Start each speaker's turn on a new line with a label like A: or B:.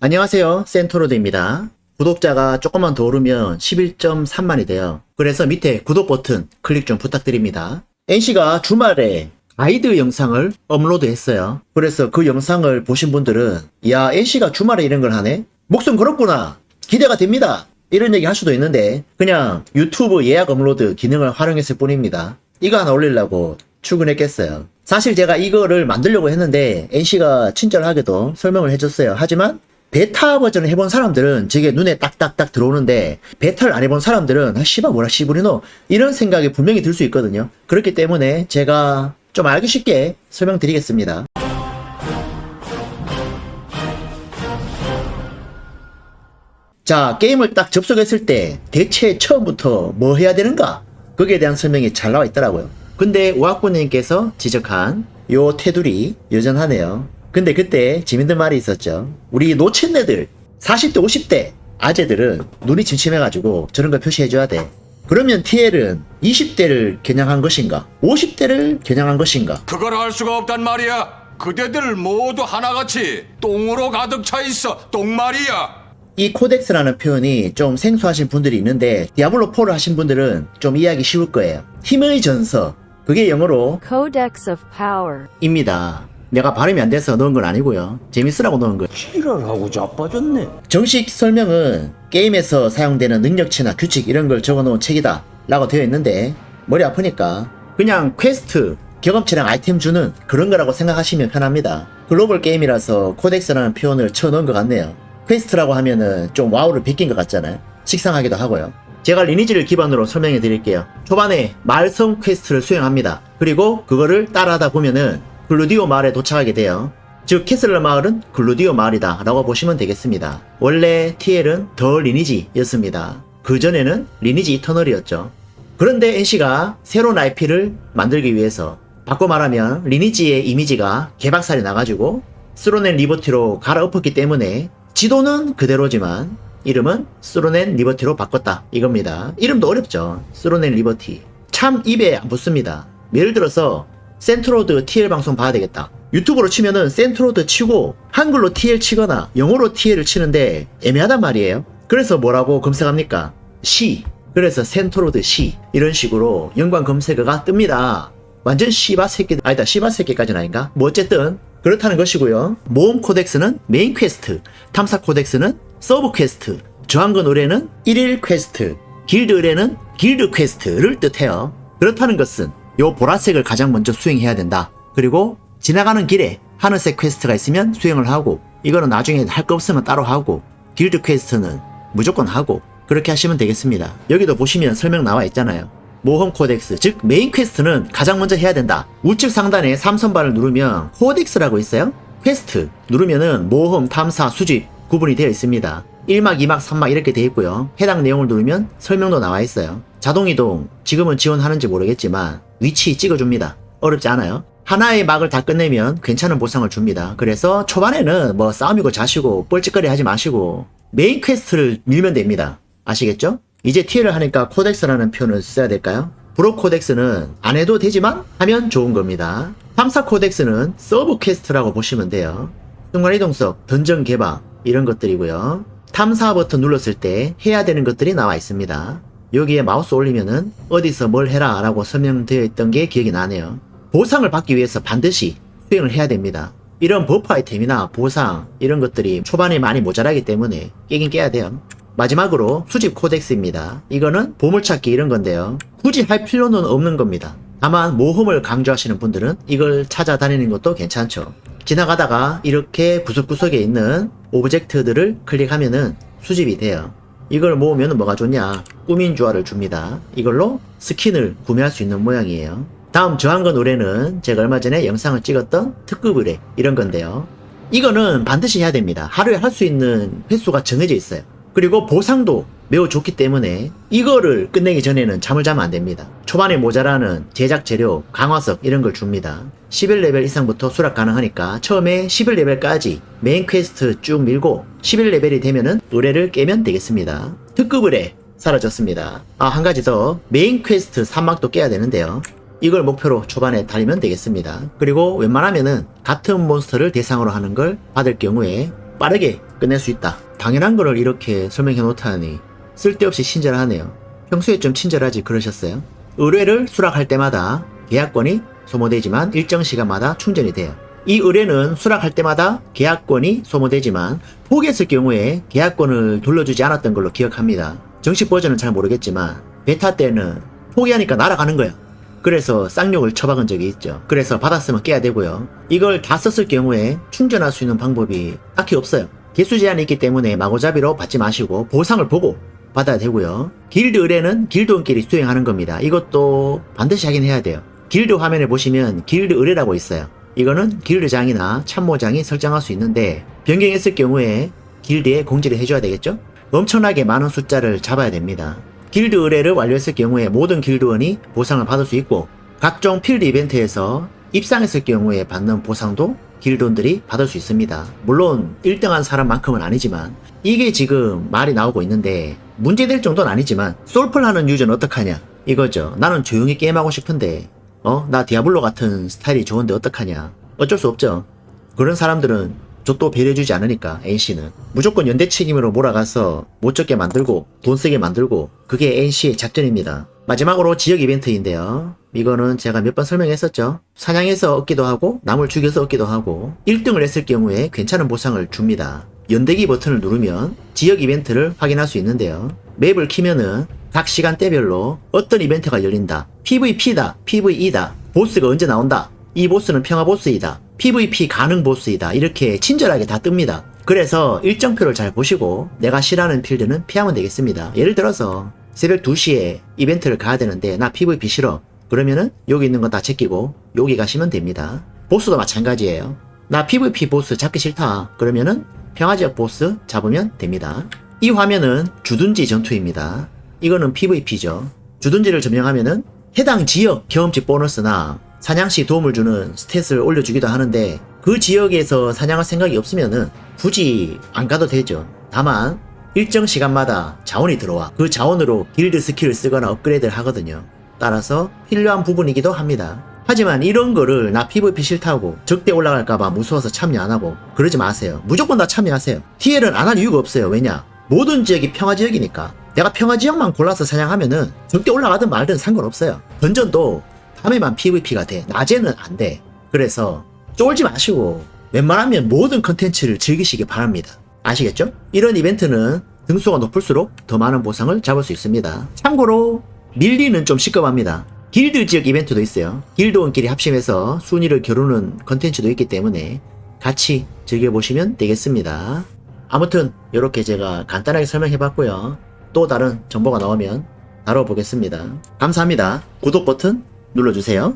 A: 안녕하세요, 센토로드입니다. 구독자가 조금만 더 오르면 11.3만이 돼요. 그래서 밑에 구독 버튼 클릭 좀 부탁드립니다. NC가 주말에 가이드 영상을 업로드했어요. 그래서 그 영상을 보신 분들은 야, NC가 주말에 이런 걸 하네? 목숨 걸었구나, 기대가 됩니다, 이런 얘기 할 수도 있는데 그냥 유튜브 예약 업로드 기능을 활용했을 뿐입니다. 이거 하나 올리려고 출근했겠어요. 사실 제가 이거를 만들려고 했는데 NC가 친절하게도 설명을 해줬어요. 하지만 베타 버전을 해본 사람들은 저게 눈에 딱딱딱 들어오는데 베타를 안 해본 사람들은 씨발 뭐라 씨부리노 이런 생각이 분명히 들 수 있거든요. 그렇기 때문에 제가 좀 알기 쉽게 설명드리겠습니다. 자, 게임을 딱 접속했을 때 대체 처음부터 뭐 해야 되는가? 거기에 대한 설명이 잘 나와 있더라고요. 근데 우학부님께서 지적한 요 테두리 여전하네요. 근데 그때 재밌는 말이 있었죠. 우리 노친네들 40대 50대 아재들은 눈이 침침해가지고 저런 걸 표시해줘야 돼. 그러면 TL은 20대를 겨냥한 것인가 50대를 겨냥한 것인가?
B: 그걸 알 수가 없단 말이야. 그대들 모두 하나같이 똥으로 가득 차 있어. 똥말이야.
A: 이 코덱스라는 표현이 좀 생소하신 분들이 있는데 디아블로4를 하신 분들은 좀 이해하기 쉬울 거예요. 힘의 전서, 그게 영어로
C: Codex of Power
A: 입니다. 내가 발음이 안 돼서 넣은 건 아니고요. 재밌으라고 넣은 거예요.
D: 지랄하고 자빠졌네.
A: 정식 설명은 게임에서 사용되는 능력치나 규칙 이런 걸 적어놓은 책이다 라고 되어 있는데 머리 아프니까 그냥 퀘스트, 경험치랑 아이템 주는 그런 거라고 생각하시면 편합니다. 글로벌 게임이라서 코덱스라는 표현을 쳐넣은 것 같네요. 퀘스트라고 하면은 좀 와우를 베낀 것 같잖아요. 식상하기도 하고요. 제가 리니지를 기반으로 설명해 드릴게요. 초반에 마을성 퀘스트를 수행합니다. 그리고 그거를 따라하다 보면은 글루디오 마을에 도착하게 돼요. 즉 캐슬러 마을은 글루디오 마을이다 라고 보시면 되겠습니다. 원래 TL은 더 리니지였습니다. 그전에는 리니지 이터널이었죠. 그런데 NC가 새로운 IP를 만들기 위해서 바꿔 말하면 리니지의 이미지가 개박살이 나가지고 스로넨 리버티로 갈아엎었기 때문에 지도는 그대로지만 이름은 스로넨 리버티로 바꿨다 이겁니다. 이름도 어렵죠. 스로넨 리버티. 참 입에 안 붙습니다. 예를 들어서 센트로드 TL 방송 봐야 되겠다. 유튜브로 치면은 센트로드 치고 한글로 TL 치거나 영어로 TL을 치는데 애매하단 말이에요. 그래서 뭐라고 검색합니까? 시. 그래서 센트로드 시. 이런 식으로 연관 검색어가 뜹니다. 완전 씨바 새끼, 아니다, 씨바 새끼까지는 아닌가? 뭐 어쨌든 그렇다는 것이고요. 모험 코덱스는 메인 퀘스트, 탐사 코덱스는 서브 퀘스트, 저항근 의뢰는 1일 퀘스트, 길드 의뢰는 길드 퀘스트를 뜻해요. 그렇다는 것은 요 보라색을 가장 먼저 수행해야 된다. 그리고 지나가는 길에 하늘색 퀘스트가 있으면 수행을 하고, 이거는 나중에 할 거 없으면 따로 하고, 길드 퀘스트는 무조건 하고, 그렇게 하시면 되겠습니다. 여기도 보시면 설명 나와 있잖아요. 모험 코덱스, 즉 메인 퀘스트는 가장 먼저 해야 된다. 우측 상단에 3선발을 누르면 코덱스라고 있어요. 퀘스트 누르면은 모험, 탐사, 수집 구분이 되어 있습니다. 1막, 2막, 3막 이렇게 되어 있고요. 해당 내용을 누르면 설명도 나와 있어요. 자동이동 지금은 지원하는지 모르겠지만 위치 찍어줍니다. 어렵지 않아요. 하나의 막을 다 끝내면 괜찮은 보상을 줍니다. 그래서 초반에는 뭐 싸움이고 자시고 뻘짓거리 하지 마시고 메인 퀘스트를 밀면 됩니다. 아시겠죠? 이제 TL을 하니까 코덱스라는 표현을 써야 될까요? 브로 코덱스는 안 해도 되지만 하면 좋은 겁니다. 탐사 코덱스는 서브 퀘스트라고 보시면 돼요. 순간이동석, 던전 개방 이런 것들이고요. 탐사 버튼 눌렀을 때 해야 되는 것들이 나와 있습니다. 여기에 마우스 올리면은 어디서 뭘 해라 라고 설명되어 있던 게 기억이 나네요. 보상을 받기 위해서 반드시 수행을 해야 됩니다. 이런 버프 아이템이나 보상 이런 것들이 초반에 많이 모자라기 때문에 깨긴 깨야 돼요. 마지막으로 수집 코덱스입니다. 이거는 보물찾기 이런 건데요. 굳이 할 필요는 없는 겁니다. 다만 모험을 강조하시는 분들은 이걸 찾아다니는 것도 괜찮죠. 지나가다가 이렇게 구석구석에 있는 오브젝트들을 클릭하면은 수집이 돼요. 이걸 모으면 뭐가 좋냐? 꾸민 주화를 줍니다. 이걸로 스킨을 구매할 수 있는 모양이에요. 다음 저항근 의뢰는 제가 얼마 전에 영상을 찍었던 특급 의뢰 이런 건데요. 이거는 반드시 해야 됩니다. 하루에 할 수 있는 횟수가 정해져 있어요. 그리고 보상도 매우 좋기 때문에 이거를 끝내기 전에는 잠을 자면 안 됩니다. 초반에 모자라는 제작 재료, 강화석 이런 걸 줍니다. 11레벨 이상부터 수락 가능하니까 처음에 11레벨까지 메인 퀘스트 쭉 밀고 11레벨이 되면은 의뢰를 깨면 되겠습니다. 특급 의뢰 사라졌습니다. 한 가지 더, 메인 퀘스트 3막도 깨야 되는데요. 이걸 목표로 초반에 달리면 되겠습니다. 그리고 웬만하면은 같은 몬스터를 대상으로 하는 걸 받을 경우에 빠르게 끝낼 수 있다. 당연한 거를 이렇게 설명해 놓다니 쓸데없이 친절하네요. 평소에 좀 친절하지 그러셨어요? 의뢰를 수락할 때마다 계약권이 소모되지만 일정 시간마다 충전이 돼요. 이 의뢰는 수락할 때마다 계약권이 소모되지만 포기했을 경우에 계약권을 돌려주지 않았던 걸로 기억합니다. 정식 버전은 잘 모르겠지만 베타 때는 포기하니까 날아가는 거야. 그래서 쌍욕을 쳐박은 적이 있죠. 그래서 받았으면 깨야 되고요. 이걸 다 썼을 경우에 충전할 수 있는 방법이 딱히 없어요. 개수 제한이 있기 때문에 마구잡이로 받지 마시고 보상을 보고 받아야 되고요. 길드 의뢰는 길드원끼리 수행하는 겁니다. 이것도 반드시 하긴 해야 돼요. 길드 화면에 보시면 길드 의뢰라고 있어요. 이거는 길드장이나 참모장이 설정할 수 있는데 변경했을 경우에 길드에 공지를 해줘야 되겠죠? 엄청나게 많은 숫자를 잡아야 됩니다. 길드 의뢰를 완료했을 경우에 모든 길드원이 보상을 받을 수 있고 각종 필드 이벤트에서 입상했을 경우에 받는 보상도 길드원들이 받을 수 있습니다. 물론 1등한 사람만큼은 아니지만 이게 지금 말이 나오고 있는데 문제될 정도는 아니지만 솔플 하는 유저는 어떡하냐 이거죠. 나는 조용히 게임하고 싶은데 나 디아블로 같은 스타일이 좋은데 어떡하냐. 어쩔 수 없죠. 그런 사람들은 족도 배려해주지 않으니까 NC는 무조건 연대 책임으로 몰아가서 못 적게 만들고 돈 쓰게 만들고 그게 NC의 작전입니다. 마지막으로 지역 이벤트인데요. 이거는 제가 몇 번 설명했었죠. 사냥해서 얻기도 하고 남을 죽여서 얻기도 하고 1등을 했을 경우에 괜찮은 보상을 줍니다. 연대기 버튼을 누르면 지역 이벤트를 확인할 수 있는데요. 맵을 키면은 각 시간대별로 어떤 이벤트가 열린다. PVP다, PVE다, 보스가 언제 나온다, 이 보스는 평화 보스이다, PVP 가능 보스이다, 이렇게 친절하게 다 뜹니다. 그래서 일정표를 잘 보시고 내가 싫어하는 필드는 피하면 되겠습니다. 예를 들어서 새벽 2시에 이벤트를 가야 되는데 나 PVP 싫어. 그러면은 여기 있는 거 다 제끼고 여기 가시면 됩니다. 보스도 마찬가지예요. 나 PVP 보스 잡기 싫다. 그러면은 평화지역 보스 잡으면 됩니다. 이 화면은 주둔지 전투입니다. 이거는 PVP죠. 주둔지를 점령하면은 해당 지역 경험치 보너스나 사냥시 도움을 주는 스탯을 올려주기도 하는데 그 지역에서 사냥할 생각이 없으면은 굳이 안 가도 되죠. 다만 일정 시간마다 자원이 들어와 그 자원으로 길드 스킬을 쓰거나 업그레이드를 하거든요. 따라서 필요한 부분이기도 합니다. 하지만 이런 거를 나 PVP 싫다고 적대 올라갈까봐 무서워서 참여 안하고 그러지 마세요. 무조건 다 참여하세요. TL은 안 할 이유가 없어요. 왜냐? 모든 지역이 평화지역이니까. 내가 평화지역만 골라서 사냥하면은 적대 올라가든 말든 상관없어요. 던전도 밤에만 PVP가 돼. 낮에는 안 돼. 그래서 쫄지 마시고 웬만하면 모든 컨텐츠를 즐기시기 바랍니다. 아시겠죠? 이런 이벤트는 등수가 높을수록 더 많은 보상을 잡을 수 있습니다. 참고로 밀리는 좀 시급합니다. 길드 지역 이벤트도 있어요. 길드원끼리 합심해서 순위를 겨루는 컨텐츠도 있기 때문에 같이 즐겨보시면 되겠습니다. 아무튼 이렇게 제가 간단하게 설명해봤고요. 또 다른 정보가 나오면 다뤄보겠습니다. 감사합니다. 구독 버튼 눌러주세요.